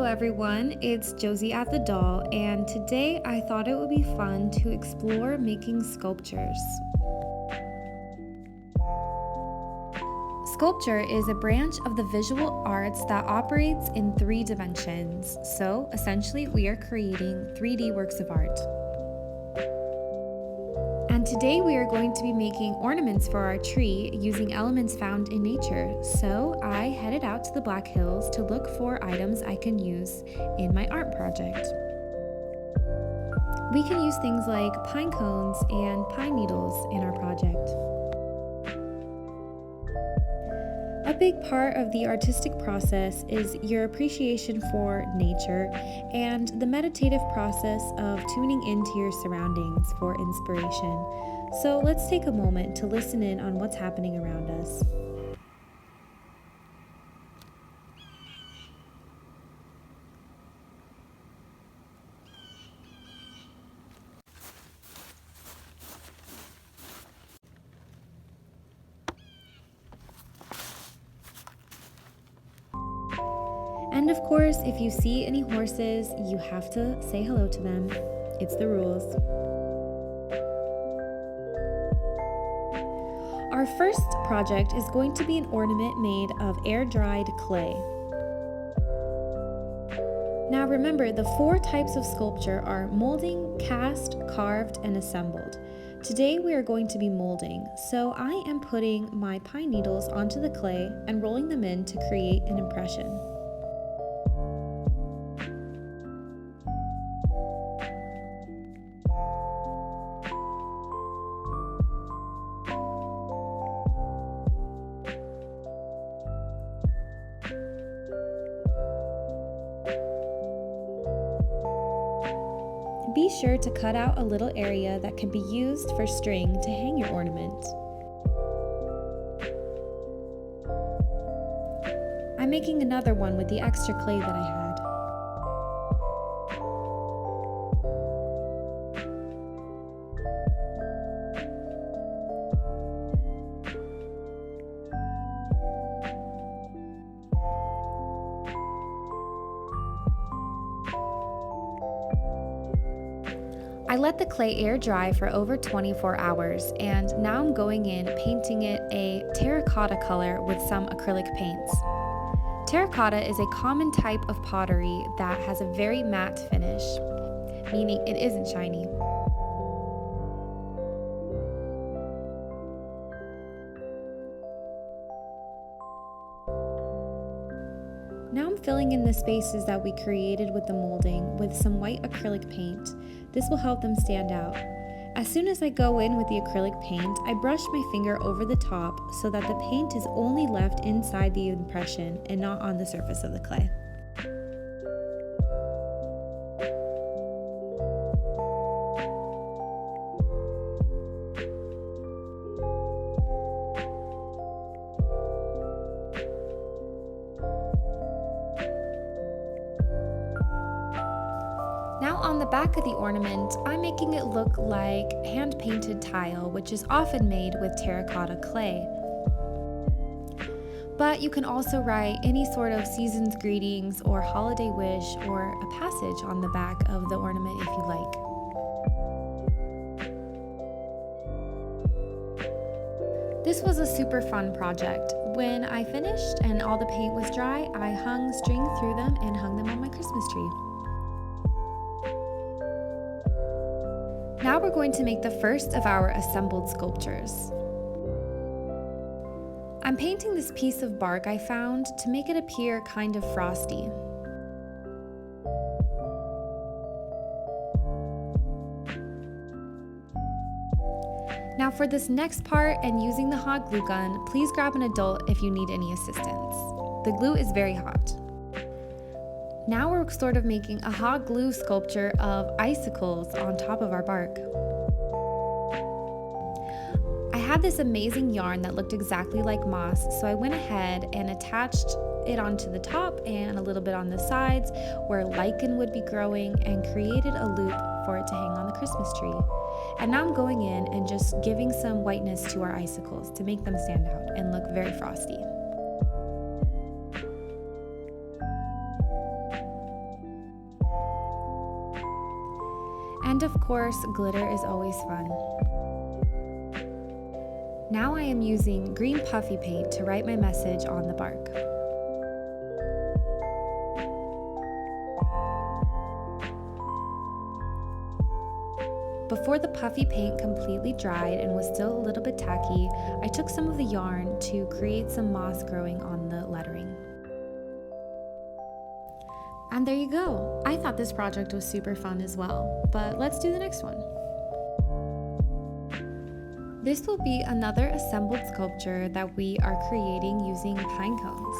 Hello everyone, it's Josie at the Doll, and today I thought it would be fun to explore making sculptures. Sculpture is a branch of the visual arts that operates in 3 dimensions. So essentially, we are creating 3D works of art. And today we are going to be making ornaments for our tree using elements found in nature. So I headed out to the Black Hills to look for items I can use in my art project. We can use things like pine cones and pine needles in our project. A big part of the artistic process is your appreciation for nature and the meditative process of tuning into your surroundings for inspiration. So let's take a moment to listen in on what's happening around us. And of course, if you see any horses, you have to say hello to them. It's the rules. Our first project is going to be an ornament made of air-dried clay. Now remember, the 4 types of sculpture are molding, cast, carved, and assembled. Today we are going to be molding, so I am putting my pine needles onto the clay and rolling them in to create an impression. Be sure to cut out a little area that can be used for string to hang your ornament. I'm making another one with the extra clay that I had. I let the clay air dry for over 24 hours, and now I'm going in painting it a terracotta color with some acrylic paints. Terracotta is a common type of pottery that has a very matte finish, meaning it isn't shiny. Now I'm filling in the spaces that we created with the molding with some white acrylic paint. This will help them stand out. As soon as I go in with the acrylic paint, I brush my finger over the top so that the paint is only left inside the impression and not on the surface of the clay. Now on the back of the ornament, I'm making it look like hand-painted tile, which is often made with terracotta clay. But you can also write any sort of season's greetings or holiday wish or a passage on the back of the ornament if you like. This was a super fun project. When I finished and all the paint was dry, I hung string through them and hung them on my Christmas tree. Now we're going to make the first of our assembled sculptures. I'm painting this piece of bark I found to make it appear kind of frosty. Now for this next part and using the hot glue gun, please grab an adult if you need any assistance. The glue is very hot. Now we're sort of making a hot glue sculpture of icicles on top of our bark. I had this amazing yarn that looked exactly like moss, so I went ahead and attached it onto the top and a little bit on the sides where lichen would be growing and created a loop for it to hang on the Christmas tree. And now I'm going in and just giving some whiteness to our icicles to make them stand out and look very frosty. And of course, glitter is always fun. Now I am using green puffy paint to write my message on the bark. Before the puffy paint completely dried and was still a little bit tacky, I took some of the yarn to create some moss growing on the lettering. And there you go. I thought this project was super fun as well, but let's do the next one. This will be another assembled sculpture that we are creating using pine cones.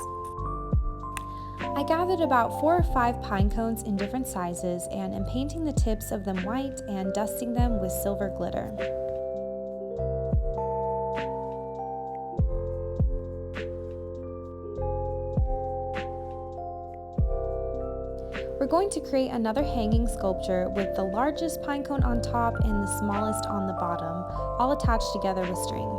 I gathered about 4 or 5 pine cones in different sizes and am painting the tips of them white and dusting them with silver glitter. We're going to create another hanging sculpture with the largest pine cone on top and the smallest on the bottom, all attached together with string.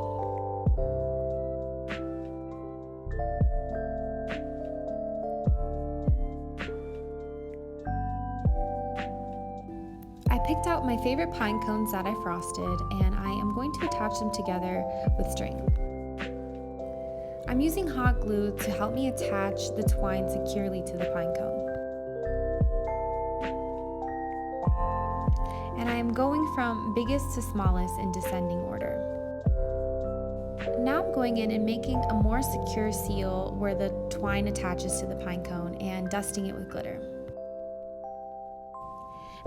I picked out my favorite pine cones that I frosted, and I am going to attach them together with string. I'm using hot glue to help me attach the twine securely to the pine cone. And I am going from biggest to smallest in descending order. Now I'm going in and making a more secure seal where the twine attaches to the pine cone and dusting it with glitter.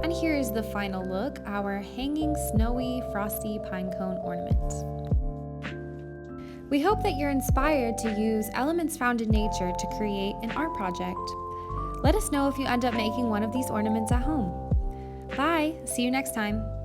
And here is the final look, our hanging snowy frosty pine cone ornament. We hope that you're inspired to use elements found in nature to create an art project. Let us know if you end up making one of these ornaments at home. Bye, see you next time.